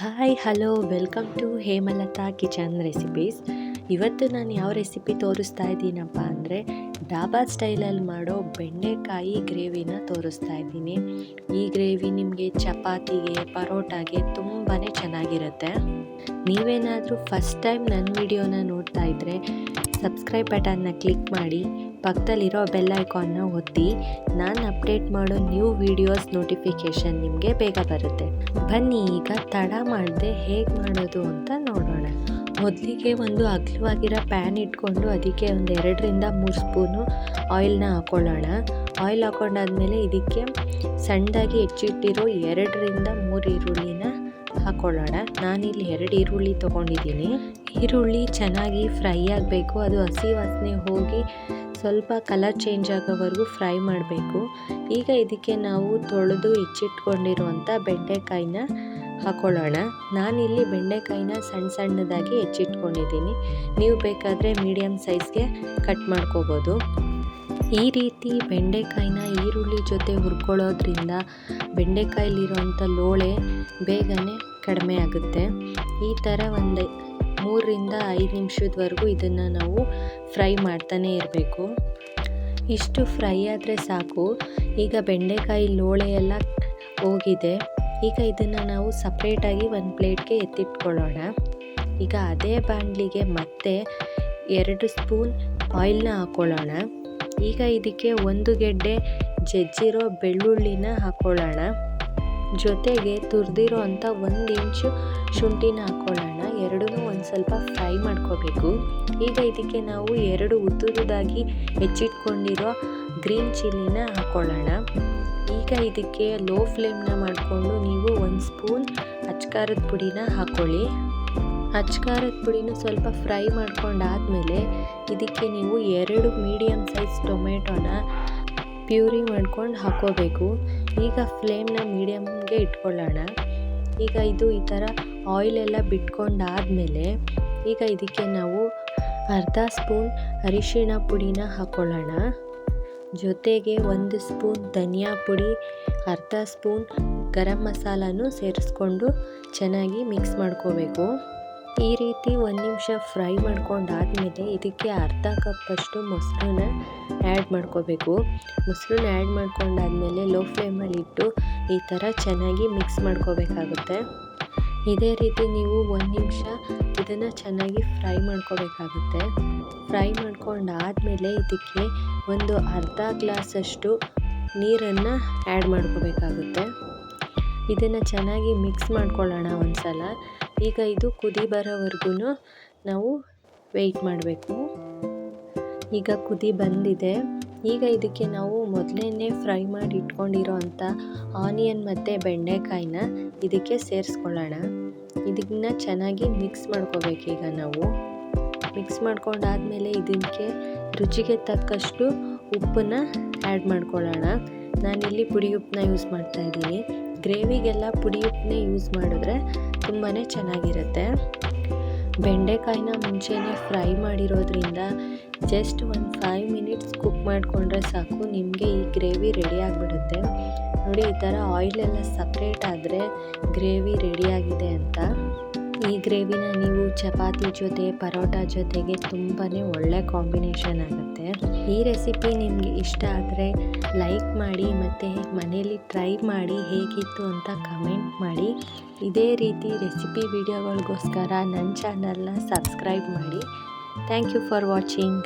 Hi hello welcome to Hemalatha kitchen recipes. ಇವತ್ತು ನಾನು ಯಾವ ರೆಸಿಪಿ ತೋರಿಸ್ತಾ ಇದ್ದೀನಪ್ಪ ಅಂದರೆ ಡಾಬಾ ಸ್ಟೈಲಲ್ಲಿ ಮಾಡೋ ಬೆಂಡೆಕಾಯಿ ಗ್ರೇವಿನ ತೋರಿಸ್ತಾ ಇದ್ದೀನಿ. ಈ ಗ್ರೇವಿ ನಿಮಗೆ ಚಪಾತಿಗೆ ಪರೋಟಾಗೆ ತುಂಬಾ ಚೆನ್ನಾಗಿರುತ್ತೆ. ನೀವೇನಾದರೂ ಫಸ್ಟ್ ಟೈಮ್ ನನ್ನ ವಿಡಿಯೋನ ನೋಡ್ತಾ ಇದ್ದರೆ ಸಬ್ಸ್ಕ್ರೈಬ್ ಬಟನ್ನ ಕ್ಲಿಕ್ ಮಾಡಿ, ಪಕ್ಕದಲ್ಲಿರೋ ಬೆಲ್ ಐಕಾನ್ನ ಒತ್ತಿ. ನಾನು ಅಪ್ಡೇಟ್ ಮಾಡೋ ನ್ಯೂ ವೀಡಿಯೋಸ್ ನೋಟಿಫಿಕೇಷನ್ ನಿಮಗೆ ಬೇಗ ಬರುತ್ತೆ. ಬನ್ನಿ ಈಗ ತಡ ಮಾಡದೆ ಹೇಗೆ ಮಾಡೋದು ಅಂತ ನೋಡೋಣ. ಮೊದಲಿಗೆ ಒಂದು ಅಗಲವಾಗಿರೋ ಪ್ಯಾನ್ ಇಟ್ಕೊಂಡು ಅದಕ್ಕೆ ಒಂದು 2-3 ಸ್ಪೂನು ಆಯಿಲ್ನ ಹಾಕ್ಕೊಳ್ಳೋಣ. ಆಯಿಲ್ ಹಾಕೊಂಡಾದ್ಮೇಲೆ ಇದಕ್ಕೆ ಸಣ್ಣದಾಗಿ ಹೆಚ್ಚಿಟ್ಟಿರೋ 2-3 ಈರುಳ್ಳಿನ ಹಾಕ್ಕೊಳ್ಳೋಣ. ನಾನಿಲ್ಲಿ 2 ಈರುಳ್ಳಿ ತೊಗೊಂಡಿದ್ದೀನಿ. ಈರುಳ್ಳಿ ಚೆನ್ನಾಗಿ ಫ್ರೈ ಆಗಬೇಕು, ಅದು ಹಸಿ ವಾಸನೆ ಹೋಗಿ ಸ್ವಲ್ಪ ಕಲರ್ ಚೇಂಜ್ ಆಗೋವರೆಗೂ ಫ್ರೈ ಮಾಡಬೇಕು. ಈಗ ಇದಕ್ಕೆ ನಾವು ತೊಳೆದು ಹೆಚ್ಚಿಟ್ಕೊಂಡಿರುವಂಥ ಬೆಂಡೆಕಾಯಿನ ಹಾಕ್ಕೊಳ್ಳೋಣ. ನಾನಿಲ್ಲಿ ಬೆಂಡೆಕಾಯಿನ ಸಣ್ಣದಾಗಿ ಹೆಚ್ಚಿಟ್ಕೊಂಡಿದ್ದೀನಿ. ನೀವು ಬೇಕಾದರೆ ಮೀಡಿಯಮ್ ಸೈಜ್ಗೆ ಕಟ್ ಮಾಡ್ಕೋಬೋದು. ಈ ರೀತಿ ಬೆಂಡೆಕಾಯಿನ ಈರುಳ್ಳಿ ಜೊತೆ ಹುರ್ಕೊಳ್ಳೋದ್ರಿಂದ ಬೆಂಡೆಕಾಯಿಲಿರುವಂಥ ಲೋಳೆ ಬೇಗನೆ ಕಡಿಮೆ ಆಗುತ್ತೆ. ಈ ಥರ ಒಂದು 3-5 ನಿಮಿಷದವರೆಗೂ ಇದನ್ನು ನಾವು ಫ್ರೈ ಮಾಡ್ತಾನೆ ಇರಬೇಕು. ಇಷ್ಟು ಫ್ರೈ ಆದರೆ ಸಾಕು. ಈಗ ಬೆಂಡೆಕಾಯಿ ಲೋಳೆ ಎಲ್ಲ ಹೋಗಿದೆ. ಈಗ ಇದನ್ನು ನಾವು ಸಪ್ರೇಟಾಗಿ ಒಂದು ಪ್ಲೇಟ್ಗೆ ಎತ್ತಿಟ್ಕೊಳ್ಳೋಣ. ಈಗ ಅದೇ ಬಾಣಲಿಗೆ ಮತ್ತೆ 2 ಸ್ಪೂನ್ ಆಯಿಲ್ನ ಹಾಕ್ಕೊಳ್ಳೋಣ. ಈಗ ಇದಕ್ಕೆ 1 ಗೆಡ್ಡೆ ಜಜ್ಜಿರೋ ಬೆಳ್ಳುಳ್ಳಿನ ಹಾಕ್ಕೊಳ್ಳೋಣ. ಜೊತೆಗೆ ತುರಿದಿರೋ ಅಂಥ 1 ಇಂಚು ಶುಂಠಿನ ಹಾಕ್ಕೊಳ್ಳೋಣ. ಎರಡನ್ನೂ ಒಂದು ಸ್ವಲ್ಪ ಫ್ರೈ ಮಾಡ್ಕೋಬೇಕು. ಈಗ ಇದಕ್ಕೆ ನಾವು 2 ಉದ್ದುದಾಗಿ ಹೆಚ್ಚಿಟ್ಕೊಂಡಿರೋ ಗ್ರೀನ್ ಚಿಲ್ಲಿನ ಹಾಕ್ಕೊಳ್ಳೋಣ. ಈಗ ಇದಕ್ಕೆ ಲೋ ಫ್ಲೇಮ್ನ ಮಾಡಿಕೊಂಡು ನೀವು 1 ಸ್ಪೂನ್ ಅಚ್ಕಾರದ ಪುಡಿನ ಹಾಕ್ಕೊಳ್ಳಿ. ಅಚ್ಕಾರದ ಪುಡಿನೂ ಸ್ವಲ್ಪ ಫ್ರೈ ಮಾಡ್ಕೊಂಡಾದಮೇಲೆ ಇದಕ್ಕೆ ನೀವು 2 ಮೀಡಿಯಮ್ ಸೈಜ್ ಟೊಮೆಟೊನ ಪ್ಯೂರಿ ಮಾಡ್ಕೊಂಡು ಹಾಕ್ಕೋಬೇಕು. ಈಗ ಫ್ಲೇಮ್ನ ಮೀಡಿಯಮ್ಗೆ ಇಟ್ಕೊಳ್ಳೋಣ. ಈಗ ಇದು ಈ ಥರ ಆಯಿಲೆಲ್ಲ ಬಿಟ್ಕೊಂಡಾದಮೇಲೆ ಈಗ ಇದಕ್ಕೆ ನಾವು ಅರ್ಧ ಸ್ಪೂನ್ ಅರಿಶಿಣ ಪುಡಿನ ಹಾಕ್ಕೊಳ್ಳೋಣ. ಜೊತೆಗೆ 1 ಸ್ಪೂನ್ ಧನಿಯಾ ಪುಡಿ, ಅರ್ಧ ಸ್ಪೂನ್ ಗರಂ ಮಸಾಲನೂ ಸೇರಿಸ್ಕೊಂಡು ಚೆನ್ನಾಗಿ ಮಿಕ್ಸ್ ಮಾಡ್ಕೋಬೇಕು. ಈ ರೀತಿ 1 ನಿಮಿಷ ಫ್ರೈ ಮಾಡ್ಕೊಂಡಾದಮೇಲೆ ಇದಕ್ಕೆ ಅರ್ಧ ಕಪ್ಪಷ್ಟು ಮೊಸರನ್ನ ಆ್ಯಡ್ ಮಾಡ್ಕೋಬೇಕು. ಮೊಸರನ್ನ ಆ್ಯಡ್ ಮಾಡ್ಕೊಂಡಾದ್ಮೇಲೆ ಲೋ ಫ್ಲೇಮಲ್ಲಿಟ್ಟು ಈ ಥರ ಚೆನ್ನಾಗಿ ಮಿಕ್ಸ್ ಮಾಡ್ಕೋಬೇಕಾಗುತ್ತೆ. ಇದೇ ರೀತಿ ನೀವು 1 ನಿಮಿಷ ಇದನ್ನು ಚೆನ್ನಾಗಿ ಫ್ರೈ ಮಾಡ್ಕೋಬೇಕಾಗುತ್ತೆ. ಫ್ರೈ ಮಾಡ್ಕೊಂಡಾದಮೇಲೆ ಇದಕ್ಕೆ ಒಂದು ಅರ್ಧ ಗ್ಲಾಸಷ್ಟು ನೀರನ್ನು ಆ್ಯಡ್ ಮಾಡ್ಕೋಬೇಕಾಗುತ್ತೆ. ಇದನ್ನು ಚೆನ್ನಾಗಿ ಮಿಕ್ಸ್ ಮಾಡ್ಕೊಳ್ಳೋಣ ಒಂದು ಸಲ. ಈಗ ಇದು ಕುದಿ ಬರೋವರೆಗೂ ನಾವು ವೆಯ್ಟ್ ಮಾಡಬೇಕು. ಈಗ ಕುದಿ ಬಂದಿದೆ. ಈಗ ಇದಕ್ಕೆ ನಾವು ಮೊದಲೇ ಫ್ರೈ ಮಾಡಿ ಇಟ್ಕೊಂಡಿರೋ ಅಂಥ ಆನಿಯನ್ ಮತ್ತು ಬೆಂಡೆಕಾಯಿನ ಇದಕ್ಕೆ ಸೇರಿಸ್ಕೊಳ್ಳೋಣ. ಇದನ್ನು ಚೆನ್ನಾಗಿ ಮಿಕ್ಸ್ ಮಾಡ್ಕೋಬೇಕು. ಈಗ ನಾವು ಮಿಕ್ಸ್ ಮಾಡ್ಕೊಂಡಾದಮೇಲೆ ಇದಕ್ಕೆ ರುಚಿಗೆ ತಕ್ಕಷ್ಟು ಉಪ್ಪನ್ನು ಆ್ಯಡ್ ಮಾಡ್ಕೊಳ್ಳೋಣ. ನಾನಿಲ್ಲಿ ಪುಡಿ ಉಪ್ಪನ್ನ ಯೂಸ್ ಮಾಡ್ತಾಯಿದ್ದೀನಿ. ಗ್ರೇವಿಗೆಲ್ಲ ಪುಡಿ ಉಪ್ಪನ್ನೇ ಯೂಸ್ ಮಾಡಿದ್ರೆ ತುಂಬಾ ಚೆನ್ನಾಗಿರುತ್ತೆ. ಬೆಂಡೆಕಾಯಿನ ಮುಂಚೆನೇ ಫ್ರೈ ಮಾಡಿರೋದ್ರಿಂದ ಜಸ್ಟ್ ಒಂದು 5 ಮಿನಿಟ್ಸ್ ಕುಕ್ ಮಾಡಿಕೊಂಡ್ರೆ ಸಾಕು, ನಿಮಗೆ ಈ ಗ್ರೇವಿ ರೆಡಿ ಆಗಿಬಿಡುತ್ತೆ. ನೋಡಿ, ಈ ಥರ ಆಯಿಲೆಲ್ಲ ಸಪ್ರೇಟ್ ಆದರೆ ಗ್ರೇವಿ ರೆಡಿಯಾಗಿದೆ ಅಂತ. ಈ ಗ್ರೇವಿನ ನೀವು ಚಪಾತಿ ಜೊತೆ ಪರೋಟ ಜೊತೆಗೆ ತುಂಬಾ ಒಳ್ಳೆ ಕಾಂಬಿನೇಷನ್ ಆಗುತ್ತೆ. ಈ ರೆಸಿಪಿ ನಿಮಗೆ ಇಷ್ಟ ಆದರೆ ಲೈಕ್ ಮಾಡಿ ಮತ್ತು ಮನೇಲಿ ಟ್ರೈ ಮಾಡಿ ಹೇಗಿತ್ತು ಅಂತ ಕಮೆಂಟ್ ಮಾಡಿ. ಇದೇ ರೀತಿ ರೆಸಿಪಿ ವಿಡಿಯೋಗಳಿಗೋಸ್ಕರ ನನ್ನ ಚಾನಲ್ನ ಸಬ್ಸ್ಕ್ರೈಬ್ ಮಾಡಿ. Thank you for watching.